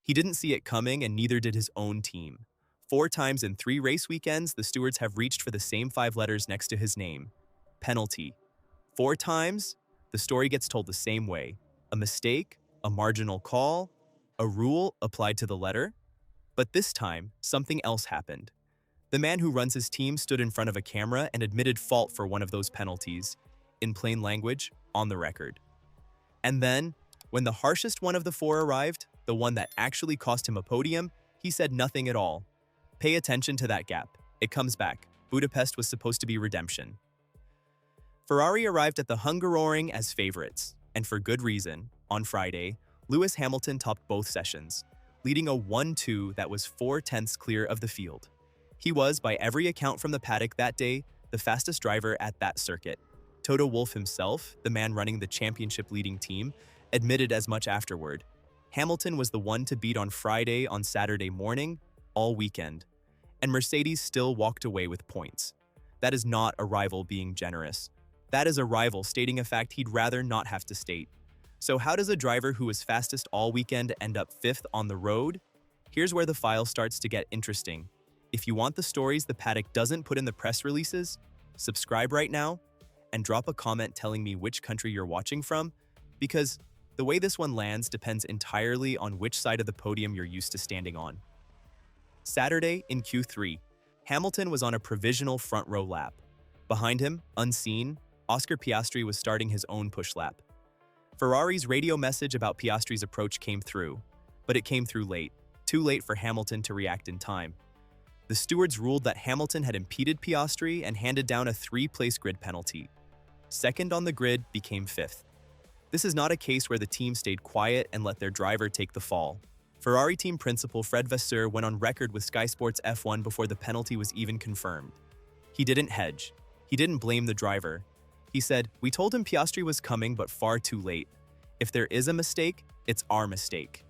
He didn't see it coming, and neither did his own team. 4 times in 3 race weekends, the stewards have reached for the same 5 letters next to his name: penalty. 4 times, the story gets told the same way: a mistake, a marginal call, a rule applied to the letter. But this time, something else happened. The man who runs his team stood in front of a camera and admitted fault for one of those penalties, in plain language, on the record. And then, when the harshest one of the 4 arrived, the one that actually cost him a podium, he said nothing at all. Pay attention to that gap. It comes back. Budapest was supposed to be redemption. Ferrari arrived at the Hungaroring as favorites, and for good reason. On Friday, Lewis Hamilton topped both sessions, leading a 1-2 that was 4/10 clear of the field. He was, by every account from the paddock that day, the fastest driver at that circuit. Toto Wolff himself, the man running the championship-leading team, admitted as much afterward. Hamilton was the one to beat on Friday, on Saturday morning, all weekend. And Mercedes still walked away with points. That is not a rival being generous. That is a rival stating a fact he'd rather not have to state. So how does a driver who was fastest all weekend end up 5th on the road? Here's where the file starts to get interesting. If you want the stories the paddock doesn't put in the press releases, subscribe right now and drop a comment telling me which country you're watching from, because the way this one lands depends entirely on which side of the podium you're used to standing on. Saturday in Q3, Hamilton was on a provisional front row lap. Behind him, unseen, Oscar Piastri was starting his own push lap. Ferrari's radio message about Piastri's approach came through, but it came through late, too late for Hamilton to react in time. The stewards ruled that Hamilton had impeded Piastri and handed down a 3-place grid penalty. Second on the grid became 5th. This is not a case where the team stayed quiet and let their driver take the fall. Ferrari team principal Fred Vasseur went on record with Sky Sports F1 before the penalty was even confirmed. He didn't hedge. He didn't blame the driver. He said, "We told him Piastri was coming, but far too late. If there is a mistake, it's our mistake."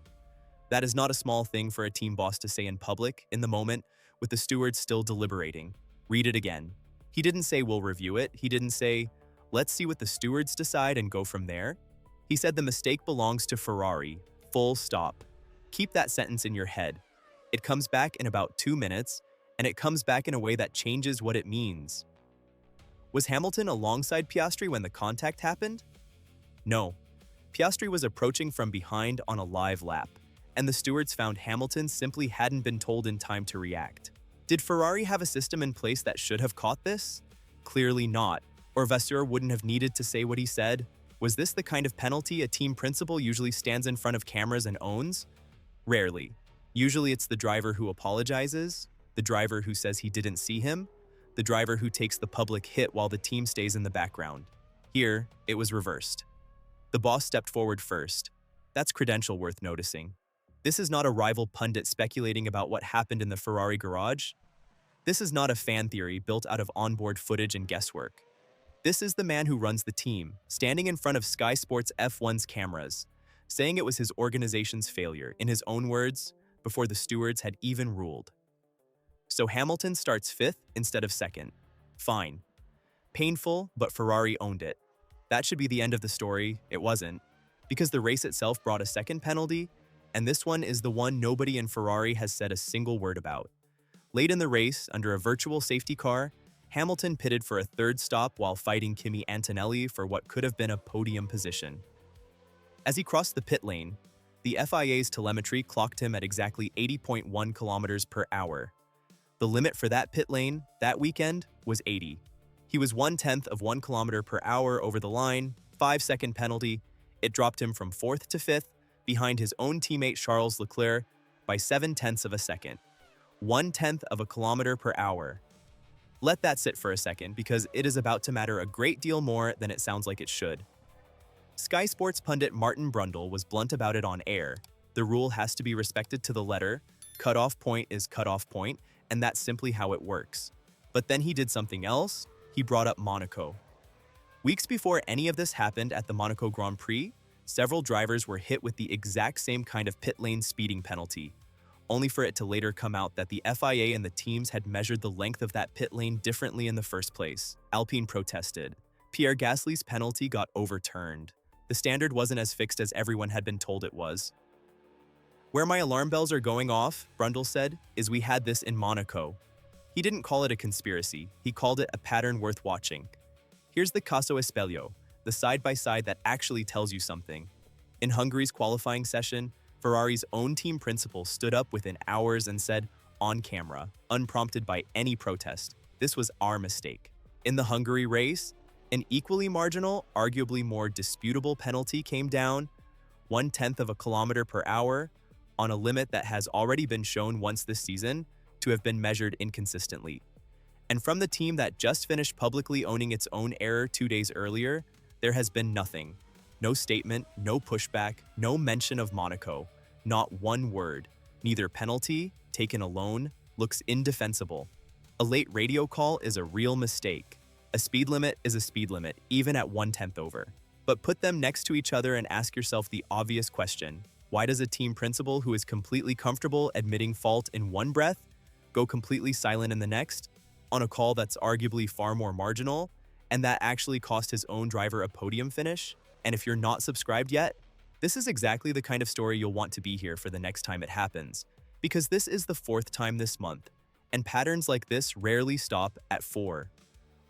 That is not a small thing for a team boss to say in public, in the moment, with the stewards still deliberating. Read it again. He didn't say we'll review it. He didn't say, let's see what the stewards decide and go from there. He said the mistake belongs to Ferrari, full stop. Keep that sentence in your head. It comes back in about 2 minutes, and it comes back in a way that changes what it means. Was Hamilton alongside Piastri when the contact happened? No. Piastri was approaching from behind on a live lap, and the stewards found Hamilton simply hadn't been told in time to react. Did Ferrari have a system in place that should have caught this? Clearly not, or Vasseur wouldn't have needed to say what he said. Was this the kind of penalty a team principal usually stands in front of cameras and owns? Rarely. Usually it's the driver who apologizes, the driver who says he didn't see him, the driver who takes the public hit while the team stays in the background. Here, it was reversed. The boss stepped forward first. That's credential worth noticing. This is not a rival pundit speculating about what happened in the Ferrari garage. This is not a fan theory built out of onboard footage and guesswork. This is the man who runs the team, standing in front of Sky Sports F1's cameras, saying it was his organization's failure, in his own words, before the stewards had even ruled. So Hamilton starts 5th instead of 2nd. Fine. Painful, but Ferrari owned it. That should be the end of the story. It wasn't, because the race itself brought a second penalty, and this one is the one nobody in Ferrari has said a single word about. Late in the race, under a virtual safety car, Hamilton pitted for a 3rd stop while fighting Kimi Antonelli for what could have been a podium position. As he crossed the pit lane, the FIA's telemetry clocked him at exactly 80.1 kilometers per hour. The limit for that pit lane that weekend was 80. He was 1/10 of 1 kilometer per hour over the line, 5-second penalty. It dropped him from 4th to 5th, behind his own teammate Charles Leclerc by 7/10 of a second. 1/10 of a kilometer per hour. Let that sit for a second, because it is about to matter a great deal more than it sounds like it should. Sky Sports pundit Martin Brundle was blunt about it on air. The rule has to be respected to the letter. Cutoff point is cutoff point, and that's simply how it works. But then he did something else. He brought up Monaco. Weeks before any of this happened at the Monaco Grand Prix, several drivers were hit with the exact same kind of pit lane speeding penalty, only for it to later come out that the FIA and the teams had measured the length of that pit lane differently in the first place. Alpine protested. Pierre Gasly's penalty got overturned. The standard wasn't as fixed as everyone had been told it was. Where my alarm bells are going off, Brundle said, is we had this in Monaco. He didn't call it a conspiracy, he called it a pattern worth watching. Here's the caso espelio, the side-by-side that actually tells you something. In Hungary's qualifying session, Ferrari's own team principal stood up within hours and said, on camera, unprompted by any protest, this was our mistake. In the Hungary race, an equally marginal, arguably more disputable penalty came down, 1/10 of a kilometer per hour, on a limit that has already been shown once this season to have been measured inconsistently. And from the team that just finished publicly owning its own error 2 days earlier, there has been nothing. No statement, no pushback, no mention of Monaco, not one word. Neither penalty, taken alone, looks indefensible. A late radio call is a real mistake. A speed limit is a speed limit, even at 1/10 over. But put them next to each other and ask yourself the obvious question. Why does a team principal who is completely comfortable admitting fault in one breath go completely silent in the next, on a call that's arguably far more marginal, and that actually cost his own driver a podium finish? And if you're not subscribed yet, this is exactly the kind of story you'll want to be here for the next time it happens, because this is the 4th time this month, and patterns like this rarely stop at 4.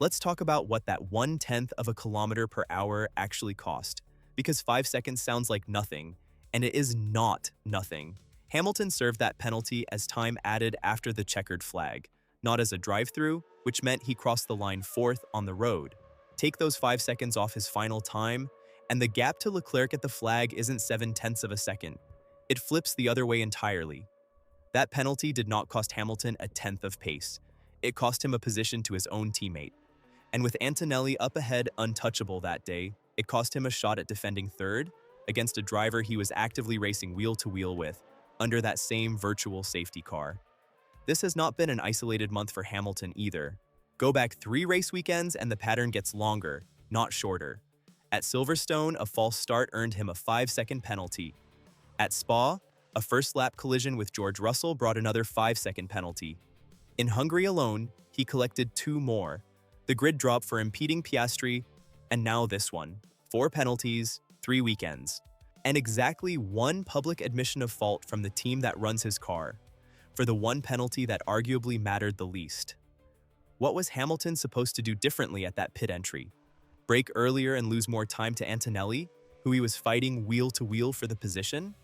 Let's talk about what that 1/10 of a kilometer per hour actually cost, because 5 seconds sounds like nothing, and it is not nothing. Hamilton served that penalty as time added after the checkered flag, not as a drive-through, which meant he crossed the line 4th on the road. Take those 5 seconds off his final time, and the gap to Leclerc at the flag isn't 7/10 of a second. It flips the other way entirely. That penalty did not cost Hamilton a 10th of pace. It cost him a position to his own teammate. And with Antonelli up ahead untouchable that day, it cost him a shot at defending 3rd against a driver he was actively racing wheel-to-wheel with, under that same virtual safety car. This has not been an isolated month for Hamilton either. Go back 3 race weekends and the pattern gets longer, not shorter. At Silverstone, a false start earned him a 5-second penalty. At Spa, a first-lap collision with George Russell brought another 5-second penalty. In Hungary alone, he collected 2 more. The grid drop for impeding Piastri, and now this one. 4 penalties, 3 weekends. And exactly 1 public admission of fault from the team that runs his car, for the 1 penalty that arguably mattered the least. What was Hamilton supposed to do differently at that pit entry? Brake earlier and lose more time to Antonelli, who he was fighting wheel-to-wheel for the position?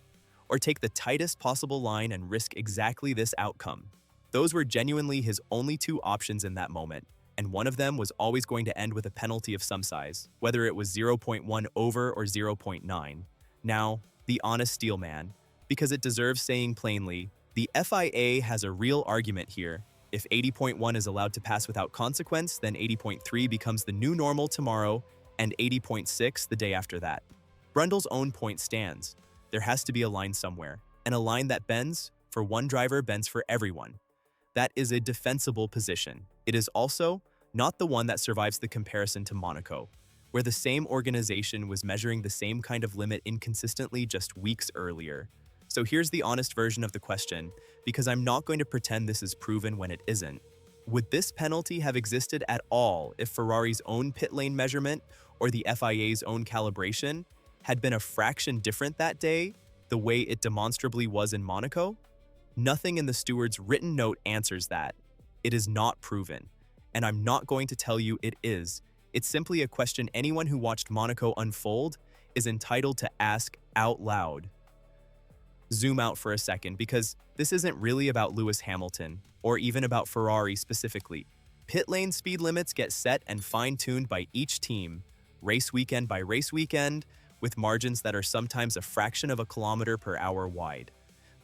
Or take the tightest possible line and risk exactly this outcome? Those were genuinely his only 2 options in that moment, and one of them was always going to end with a penalty of some size, whether it was 0.1 over or 0.9. Now, the honest steel man, because it deserves saying plainly, the FIA has a real argument here. If 80.1 is allowed to pass without consequence, then 80.3 becomes the new normal tomorrow, and 80.6 the day after that. Brundle's own point stands. There has to be a line somewhere, and a line that bends for one driver bends for everyone. That is a defensible position. It is also not the one that survives the comparison to Monaco, where the same organization was measuring the same kind of limit inconsistently just weeks earlier. So here's the honest version of the question, because I'm not going to pretend this is proven when it isn't. Would this penalty have existed at all if Ferrari's own pit lane measurement or the FIA's own calibration had been a fraction different that day, the way it demonstrably was in Monaco? Nothing in the steward's written note answers that. It is not proven, and I'm not going to tell you it is. It's simply a question anyone who watched Monaco unfold is entitled to ask out loud. Zoom out for a second, because this isn't really about Lewis Hamilton, or even about Ferrari specifically. Pit lane speed limits get set and fine-tuned by each team, race weekend by race weekend, with margins that are sometimes a fraction of a kilometer per hour wide.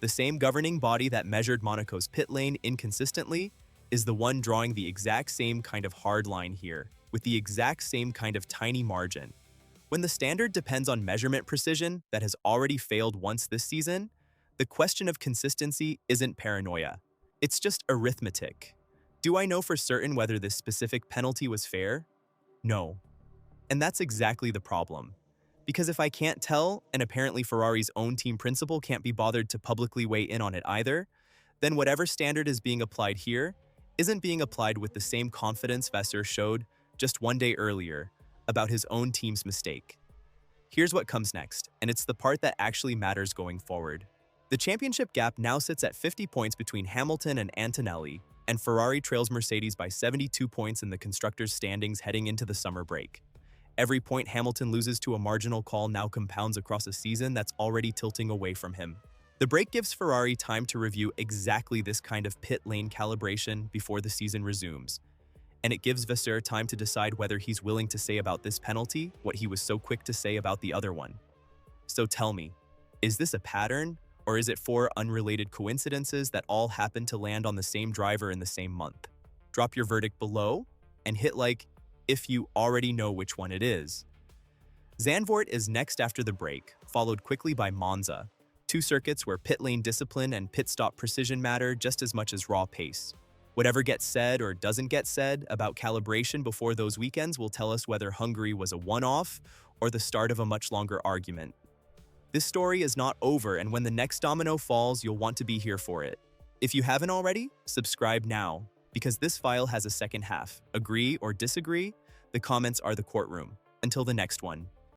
The same governing body that measured Monaco's pit lane inconsistently is the one drawing the exact same kind of hard line here, with the exact same kind of tiny margin. When the standard depends on measurement precision that has already failed once this season, the question of consistency isn't paranoia. It's just arithmetic. Do I know for certain whether this specific penalty was fair? No. And that's exactly the problem. Because if I can't tell, and apparently Ferrari's own team principal can't be bothered to publicly weigh in on it either, then whatever standard is being applied here isn't being applied with the same confidence Vasseur showed just one day earlier about his own team's mistake. Here's what comes next, and it's the part that actually matters going forward. The championship gap now sits at 50 points between Hamilton and Antonelli, and Ferrari trails Mercedes by 72 points in the constructors' standings heading into the summer break. Every point Hamilton loses to a marginal call now compounds across a season that's already tilting away from him. The break gives Ferrari time to review exactly this kind of pit lane calibration before the season resumes. And it gives Vasseur time to decide whether he's willing to say about this penalty what he was so quick to say about the other one. So tell me, is this a pattern, or is it four unrelated coincidences that all happen to land on the same driver in the same month? Drop your verdict below and hit like if you already know which one it is. Zandvoort is next after the break, followed quickly by Monza, two circuits where pit lane discipline and pit stop precision matter just as much as raw pace. Whatever gets said or doesn't get said about calibration before those weekends will tell us whether Hungary was a one-off or the start of a much longer argument. This story is not over, and when the next domino falls, you'll want to be here for it. If you haven't already, subscribe now, because this file has a second half. Agree or disagree? The comments are the courtroom. Until the next one.